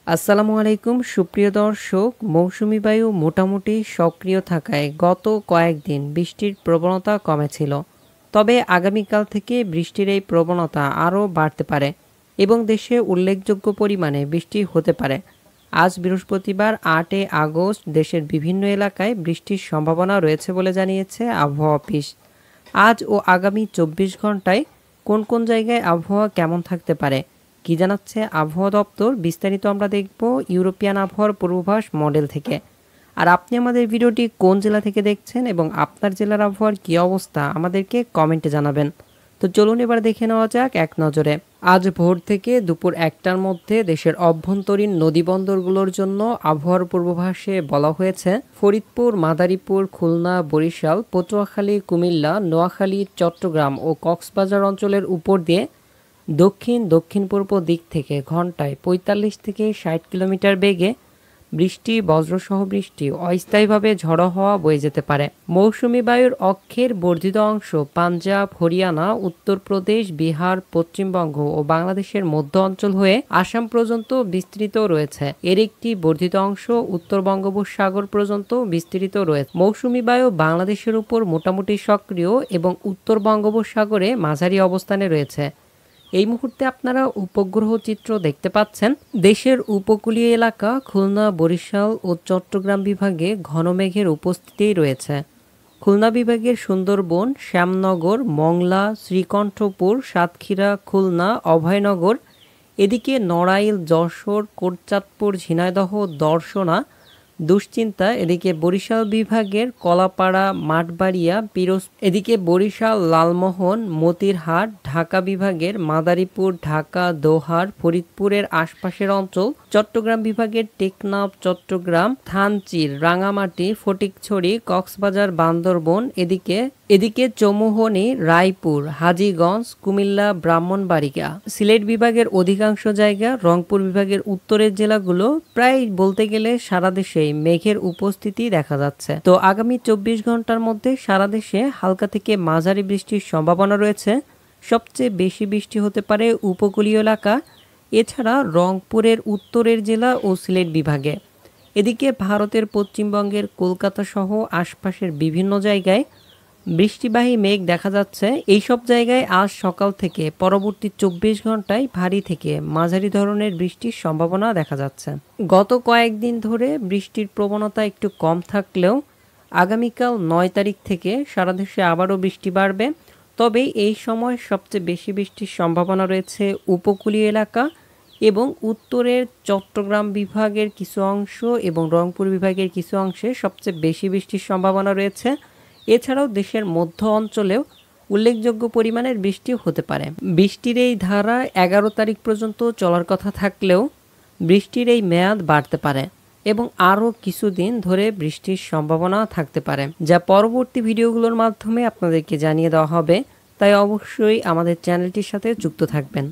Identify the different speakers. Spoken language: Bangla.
Speaker 1: আসসালামু আলাইকুম সুপ্রিয় দর্শক, মৌসুমি বায়ু মোটামুটি সক্রিয় থাকায় গত কয়েকদিন বৃষ্টির প্রবণতা কমেছিল। তবে আগামীকাল থেকে বৃষ্টির এই প্রবণতা আরও বাড়তে পারে এবং দেশে উল্লেখযোগ্য পরিমাণে বৃষ্টি হতে পারে। আজ বৃহস্পতিবার ৮ আগস্ট দেশের বিভিন্ন এলাকায় বৃষ্টির সম্ভাবনা রয়েছে বলে জানিয়েছে আবহাওয়া অফিস। আজ ও আগামী ২৪ ঘন্টায় কোন কোন জায়গায় আবহাওয়া কেমন থাকতে পারে, কি জানাচ্ছে আবহাওয়া দপ্তর, বিস্তারিত আমরা দেখব ইউরোপিয়ান আবহাওয়ার পূর্বাভাস মডেল থেকে। আর আপনি আমাদের ভিডিওটি কোন জেলা থেকে দেখছেন এবং আপনার জেলার আবহাওয়ার কী অবস্থা আমাদেরকে কমেন্টে জানাবেন। তো চলুন এবার দেখে নেওয়া যাক এক নজরে। আজ ভোর থেকে দুপুর ১টার মধ্যে দেশের অভ্যন্তরীণ নদীবন্দরগুলোর জন্য আবহাওয়ার পূর্বাভাসে বলা হয়েছে ফরিদপুর, মাদারীপুর, খুলনা, বরিশাল, পটুয়াখালী, কুমিল্লা, নোয়াখালী, চট্টগ্রাম ও কক্সবাজার অঞ্চলের উপর দিয়ে দক্ষিণ পূর্ব দিক থেকে ঘন্টায় ৪৫ থেকে ৬০ কিলোমিটার বেগে বৃষ্টি, বজ্রসহ বৃষ্টি, অস্থায়ীভাবে ঝড়ো হওয়া বয়ে যেতে পারে। মৌসুমি বায়ুর অক্ষের বর্ধিত অংশ পাঞ্জাব, হরিয়ানা, উত্তরপ্রদেশ, বিহার, পশ্চিমবঙ্গ ও বাংলাদেশের মধ্য অঞ্চল হয়ে আসাম পর্যন্ত বিস্তৃত রয়েছে। এর একটি বর্ধিত অংশ উত্তর বঙ্গোপসাগর পর্যন্ত বিস্তৃত রয়েছে। মৌসুমি বায়ু বাংলাদেশের উপর মোটামুটি সক্রিয় এবং উত্তর বঙ্গোপসাগরে মাঝারি অবস্থানে রয়েছে। এই মুহূর্তে আপনারা উপগ্রহ চিত্র দেখতে পাচ্ছেন। দেশের উপকূলীয় এলাকা খুলনা, বরিশাল ও চট্টগ্রাম বিভাগে ঘন মেঘের উপস্থিতি রয়েছে। খুলনা বিভাগের সুন্দরবন, শ্যামনগর, মংলা, শ্রীকণ্ঠপুর, সাতক্ষীরা, খুলনা, অভয়নগর, এদিকে নড়াইল, যশোর, কোটচাঁদপুর, ঝিনাইদহ, দর্শনা, দুশ্চিন্তা, এদিকে বরিশাল বিভাগের কলাপাড়া, মাঠবাড়িয়া, এদিকে বরিশাল, লালমোহন, মতিরহাট, ঢাকা বিভাগের মাদারীপুর, ঢাকা, দোহার, ফরিদপুরের আশপাশের অঞ্চল, চট্টগ্রাম বিভাগের টেকনাফ, চট্টগ্রাম, থানচির, রাঙামাটি, ফটিকছড়ি, কক্সবাজার, বান্দরবন, এদিকে চৌমুহনী, রায়পুর, হাজীগঞ্জ, কুমিল্লা, ব্রাহ্মণবাড়িয়া, সিলেট বিভাগের অধিকাংশ জায়গা, রংপুর বিভাগের উত্তরের জেলাগুলো প্রায় বলতে গেলে সারা দেশেই মেঘের উপস্থিতি দেখা যাচ্ছে। তো আগামী ২৪ ঘন্টার মধ্যে সারা দেশে হালকা থেকে মাঝারি বৃষ্টির সম্ভাবনা রয়েছে। সবচেয়ে বেশি বৃষ্টি হতে পারে উপকূলীয় এলাকা, এছাড়া রংপুরের উত্তরের জেলা ও সিলেট বিভাগে। এদিকে ভারতের পশ্চিমবঙ্গের কলকাতা সহ আশপাশের বিভিন্ন জায়গায় বৃষ্টিবাহী মেঘ দেখা যাচ্ছে। এইসব জায়গায় আজ সকাল থেকে পরবর্তী ২৪ ঘন্টায় ভারী থেকে মাঝারি ধরনের বৃষ্টির সম্ভাবনা দেখা যাচ্ছে। গত কয়েকদিন ধরে বৃষ্টির প্রবণতা একটু কম থাকলেও আগামীকাল ৯ তারিখ থেকে সারা দেশে আবারও বৃষ্টি বাড়বে। তবে এই সময় সবচেয়ে বেশি বৃষ্টির সম্ভাবনা রয়েছে উপকূলীয় এলাকা এবং উত্তরের চট্টগ্রাম বিভাগের কিছু অংশ এবং রংপুর বিভাগের কিছু অংশে সবচেয়ে বেশি বৃষ্টির সম্ভাবনা রয়েছে। এছাড়াও দেশের মধ্য অঞ্চলেও উল্লেখযোগ্য পরিমাণের বৃষ্টি হতে পারে। বৃষ্টির এই ধারা ১১ তারিখ পর্যন্ত চলার কথা থাকলেও বৃষ্টির এই মেয়াদ বাড়তে পারে এবং আরও কিছুদিন ধরে বৃষ্টির সম্ভাবনা থাকতে পারে, যা পরবর্তী ভিডিওগুলোর মাধ্যমে আপনাদেরকে জানিয়ে দেওয়া হবে। তাই অবশ্যই আমাদের চ্যানেলটির সাথে যুক্ত থাকবেন।